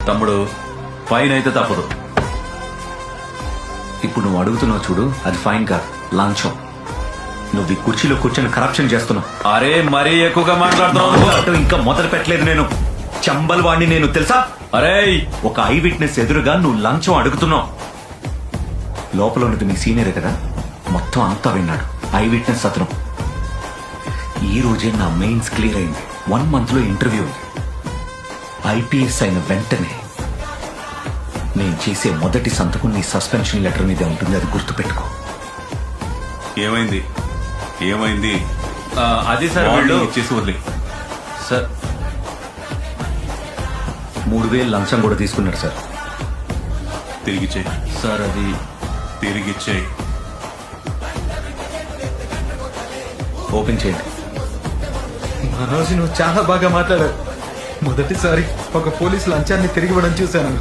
తమ్ముడు ఫైన్ అయితే తప్పదు. ఇప్పుడు నువ్వు అడుగుతున్నావు చూడు, అది ఫైన్ కాదు, లంచం. నువ్వు ఈ కుర్చీలో కూర్చొని కరప్షన్ చేస్తున్నావు. అరే మరీ ఎక్కువగా మాట్లాడుతున్నావు. అటు ఇంకా మొదలు పెట్టలేదు నేను. చంబల్ వాడిని నేను, తెలుసా? అరే ఒక ఐ విట్నెస్ ఎదురుగా నువ్వు లంచం అడుగుతున్నావు. లోపల ఉన్నది మీ సీనియర్ కదా, మొత్తం అంతా విన్నాడు. ఐ విట్నెస్ అతను. ఈ రోజే నా మెయిన్స్ క్లియర్ అయింది. 1 month లో ఇంటర్వ్యూ ఉంది. ఐపీఎస్ అయిన వెంటనే నేను చేసే మొదటి సంతకం నీ సస్పెన్షన్ లెటర్ మీద ఉంటుంది, అది గుర్తుపెట్టుకో. ఏమైంది ఏమైంది? అది సార్ వీళ్ళు ఇచ్చేసి వదిలే. సార్ 3000 లంచం కూడా తీసుకున్నాడు సార్. తిరిగిచ్చేయి, సార్ అది తిరిగిచ్చేయి. ఓపెన్ చేయండి. మనోజ్, నువ్వు చాలా బాగా మాట్లాడావు. మొదటిసారి ఒక పోలీసు లంచాన్ని తిరిగి ఇవ్వడం చూశాను.